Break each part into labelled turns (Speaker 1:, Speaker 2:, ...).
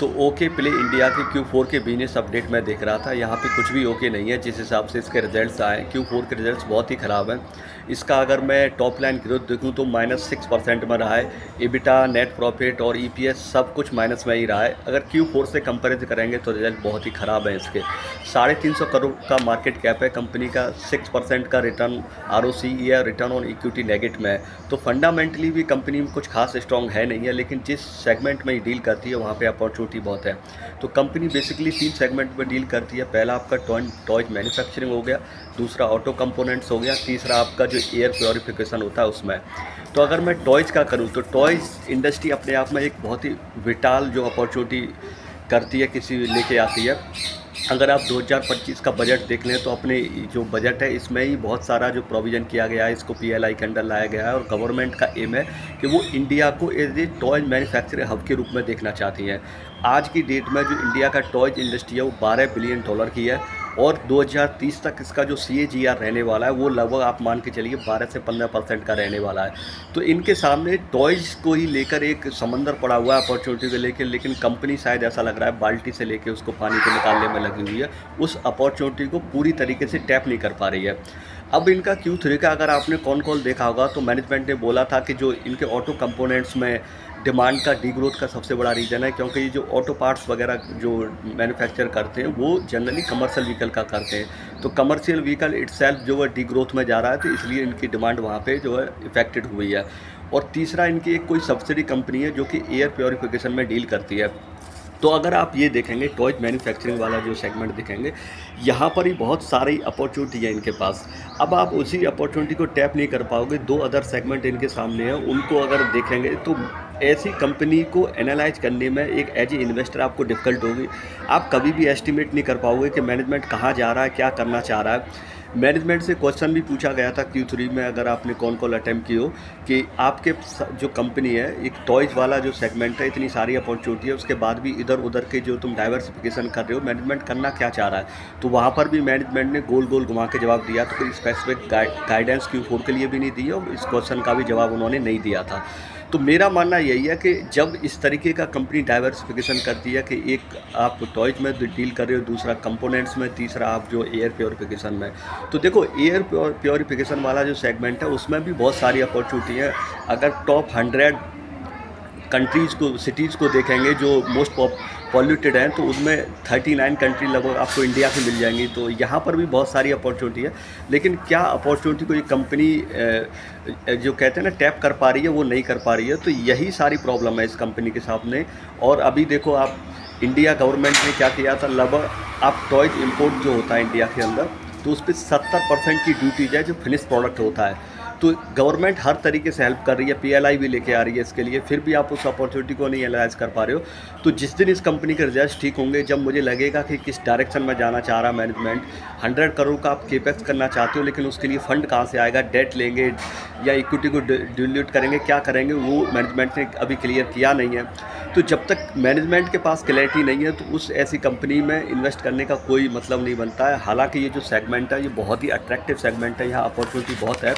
Speaker 1: तो okay play India के Q4 के बिजनेस अपडेट मैं देख रहा था। यहाँ पे कुछ भी ओके नहीं है जिस हिसाब से इसके रिजल्ट्स आए। Q4 के रिजल्ट्स बहुत ही ख़राब हैं। इसका अगर मैं टॉप लाइन ग्रोथ देखूँ तो -6% में रहा है। EBITDA, नेट प्रॉफिट और EPS सब कुछ माइनस में ही रहा है। अगर Q4 से कंपेरिजन करेंगे तो रिजल्ट बहुत ही ख़राब है इसके। 350 करोड़ का मार्केट कैप है कंपनी का, 6% का रिटर्न ROCE या रिटर्न ऑन इक्विटी नेगेटिव में है। तो फंडामेंटली भी कंपनी में कुछ खास स्ट्रॉन्ग है नहीं है, लेकिन जिस सेगमेंट में डील करती है वहाँ पे अपॉर्चुनिटी बहुत है। तो कंपनी बेसिकली 3 सेगमेंट में डील करती है। पहला आपका टॉयज मैन्युफैक्चरिंग हो गया, दूसरा ऑटो कंपोनेंट्स हो गया, तीसरा आपका जो एयर प्योरीफिकेशन होता है उसमें। तो अगर मैं टॉयज़ का करूँ तो टॉयज़ इंडस्ट्री अपने आप में एक बहुत ही विटाल जो अपॉर्चुनिटी करती है, किसी लेके आती है। अगर आप 2025 का बजट देख लें तो अपने जो बजट है इसमें ही बहुत सारा जो प्रोविज़न किया गया है, इसको PLI के अंडर लाया गया है और गवर्नमेंट का एम है कि वो इंडिया को as a toys manufacturing hub के रूप में देखना चाहती हैं। आज की डेट में जो इंडिया का टॉयज इंडस्ट्री है वो $12 बिलियन की है और 2030 तक इसका जो CAGR रहने वाला है वो लगभग आप मान के चलिए 12 से 15% का रहने वाला है। तो इनके सामने टॉयज़ को ही लेकर एक समंदर पड़ा हुआ है अपॉर्चुनिटी को लेकर, लेकिन कंपनी शायद ऐसा लग रहा है बाल्टी से लेके उसको पानी को निकालने में लगी हुई है, उस अपॉर्चुनिटी को पूरी तरीके से टैप नहीं कर पा रही है। अब इनका Q3 का अगर आपने कॉन कॉल देखा होगा तो मैनेजमेंट ने बोला था कि जो इनके ऑटो कंपोनेंट्स में डिमांड का डीग्रोथ का सबसे बड़ा रीज़न है, क्योंकि ये जो ऑटो पार्ट्स वगैरह जो मैन्युफैक्चर करते हैं वो जनरली कमर्शियल व्हीकल का करते हैं। तो कमर्शियल व्हीकल इटसेल्फ जो है डीग्रोथ में जा रहा है, तो इसलिए इनकी डिमांड वहाँ पे जो है इफेक्टेड हुई है। और तीसरा इनकी एक कोई सब्सिडी कंपनी है जो कि एयर प्योरीफिकेशन में डील करती है। तो अगर आप ये देखेंगे टॉयज मैन्युफैक्चरिंग वाला जो सेगमेंट देखेंगे, यहाँ पर ही बहुत सारी अपॉर्चुनिटी है इनके पास। अब आप उसी अपॉर्चुनिटी को टैप नहीं कर पाओगे। 2 अदर सेगमेंट इनके सामने हैं, उनको अगर देखेंगे तो ऐसी कंपनी को एनालाइज करने में एक एज ए इन्वेस्टर आपको डिफ़िकल्ट होगी। आप कभी भी एस्टिमेट नहीं कर पाओगे कि मैनेजमेंट कहाँ जा रहा है, क्या करना चाह रहा है। मैनेजमेंट से क्वेश्चन भी पूछा गया था Q3 में, अगर आपने कॉन कॉल अटेम्प्ट की हो, कि आपके जो कंपनी है एक टॉयज़ वाला जो सेगमेंट है, इतनी सारी अपॉर्चुनिटी है, उसके बाद भी इधर उधर के जो तुम डाइवर्सिफिकेशन कर रहे हो, मैनेजमेंट करना क्या चाह रहा है। तो वहाँ पर भी मैनेजमेंट ने गोल गोल घुमा के जवाब दिया, तो कोई स्पेसिफिक गाइडेंस Q4 के लिए भी नहीं दी है और इस क्वेश्चन का भी जवाब उन्होंने नहीं दिया था। तो मेरा मानना यही है कि जब इस तरीके का कंपनी डाइवर्सिफिकेशन करती है कि एक आप टॉयज में डील कर रहे हो, दूसरा कंपोनेंट्स में, तीसरा आप जो एयर प्योरीफिकेशन में। तो देखो एयर प्योरीफिकेशन वाला जो सेगमेंट है उसमें भी बहुत सारी अपॉर्चुनिटी है। अगर टॉप 100 कंट्रीज़ को, सिटीज़ को देखेंगे जो मोस्ट पॉल्यूटेड हैं, तो उसमें 39 कंट्री लगभग आपको इंडिया की मिल जाएंगी। तो यहाँ पर भी बहुत सारी अपॉर्चुनिटी है, लेकिन क्या अपॉर्चुनिटी को ये कंपनी जो कहते हैं ना टैप कर पा रही है, वो नहीं कर पा रही है। तो यही सारी प्रॉब्लम है इस कंपनी के सामने। और अभी देखो आप, इंडिया गवर्नमेंट ने क्या किया था, लगभग आप टॉयज इम्पोर्ट जो होता है इंडिया के अंदर, तो उस पर 70% की ड्यूटीज है जो फिनिश प्रोडक्ट होता है। तो गवर्नमेंट हर तरीके से हेल्प कर रही है, PLI भी लेके आ रही है इसके लिए, फिर भी आप उस अपॉर्चुनिटी को नहीं एनालाइज कर पा रहे हो। तो जिस दिन इस कंपनी के रिजल्ट ठीक होंगे, जब मुझे लगेगा कि किस डायरेक्शन में जाना चाह रहा मैनेजमेंट, 100 करोड़ का आप केपेक्स करना चाहते हो, लेकिन उसके लिए फ़ंड कहाँ से आएगा, डेट लेंगे या इक्विटी को डिल्यूट करेंगे, क्या करेंगे, वो मैनेजमेंट ने अभी क्लियर किया नहीं है। तो जब तक मैनेजमेंट के पास क्लैरिटी नहीं है तो उस ऐसी कंपनी में इन्वेस्ट करने का कोई मतलब नहीं बनता है। हालांकि ये जो सेगमेंट है ये बहुत ही अट्रैक्टिव सेगमेंट है, यहाँ अपॉर्चुनिटी बहुत है।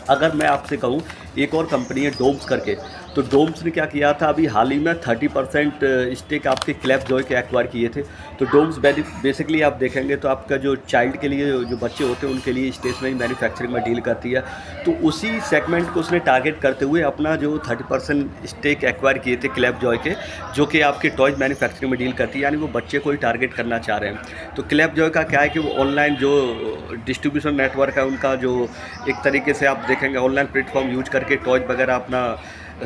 Speaker 1: अगर मैं आपसे कहूँ, एक और कंपनी है डोम्स करके, तो डोम्स ने क्या किया था, अभी हाल ही में 30% स्टेक आपके क्लैपजॉय के एक्वायर किए थे। तो डोम्स बेसिकली आप देखेंगे तो आपका जो चाइल्ड के लिए, जो बच्चे होते हैं उनके लिए स्टेशनरी मैन्युफैक्चरिंग में डील करती है। तो उसी सेगमेंट को उसने टारगेट करते हुए अपना जो 30% स्टेक एक्वायर किए थे क्लैपजॉय के, जो कि आपके टॉयज मैन्युफैक्चरिंग में डील करती है, यानी वो बच्चे को ही टारगेट करना चाह रहे हैं। तो क्लैपजॉय का क्या है कि वो ऑनलाइन जो डिस्ट्रीब्यूशन नेटवर्क है उनका, जो एक तरीके से आप देखेंगे ऑनलाइन प्लेटफॉर्म यूज करके टॉयज वगैरह अपना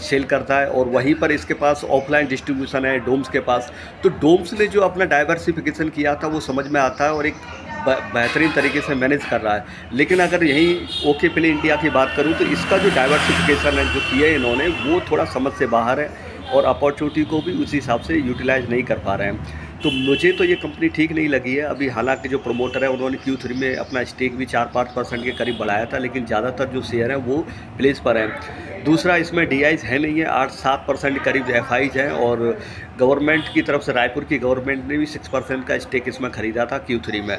Speaker 1: सेल करता है, और वहीं पर इसके पास ऑफलाइन डिस्ट्रीब्यूशन है डोम्स के पास। तो डोम्स ने जो अपना डाइवर्सिफिकेशन किया था वो समझ में आता है और एक बेहतरीन तरीके से मैनेज कर रहा है। लेकिन अगर यही ओके प्ले इंडिया की बात करूं तो इसका जो डाइवर्सिफिकेशन है जो किया है इन्होंने, वो थोड़ा समझ से बाहर है और अपॉर्चुनिटी को भी उसी हिसाब से यूटिलाइज नहीं कर पा रहे हैं। तो मुझे तो ये कंपनी ठीक नहीं लगी है। अभी हालाँकि जो प्रमोटर है उन्होंने Q3 में अपना स्टेक भी 4-5% के करीब बढ़ाया था, लेकिन ज़्यादातर जो शेयर हैं वो प्लेस पर हैं। दूसरा, इसमें डीआईज़ है नहीं है, 8-7% के करीब एफआईज़ हैं और गवर्नमेंट की तरफ से रायपुर की गवर्नमेंट ने भी 6% का स्टेक इसमें खरीदा था Q3 में।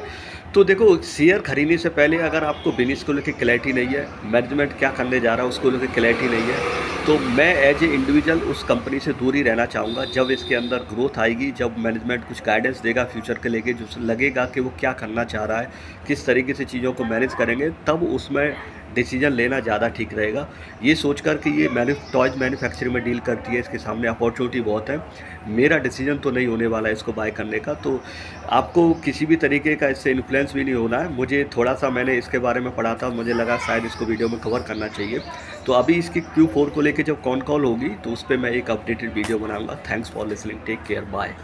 Speaker 1: तो देखो, शेयर खरीदने से पहले अगर आपको बिज़नेस को लेके क्लैरिटी नहीं है, मैनेजमेंट क्या करने जा रहा है उसको लेके क्लैरिटी नहीं है, तो मैं एज ए इंडिविजुअल उस कंपनी से दूर ही रहना चाहूँगा। जब इसके अंदर ग्रोथ आएगी, जब मैनेजमेंट कुछ गाइडेंस देगा फ्यूचर के लेके, जो लगेगा कि वो क्या करना चाह रहा है, किस तरीके से चीज़ों को मैनेज करेंगे, तब उसमें डिसीजन लेना ज़्यादा ठीक रहेगा। ये सोचकर कि ये टॉयज़ मैन्युफैक्चरिंग में डील करती है, इसके सामने अपॉर्चुनिटी बहुत है, मेरा डिसीजन तो नहीं होने वाला है इसको बाय करने का। तो आपको किसी भी तरीके का इससे इन्फ्लुएंस भी नहीं होना है। मुझे थोड़ा-सा मैंने इसके बारे में पढ़ा था, मुझे लगा शायद इसको वीडियो में कवर करना चाहिए। तो अभी इसकी Q4 को लेके जब कॉन कॉल होगी तो उस पे मैं एक अपडेटेड वीडियो बनाऊँगा। Thanks for listening, take care, bye.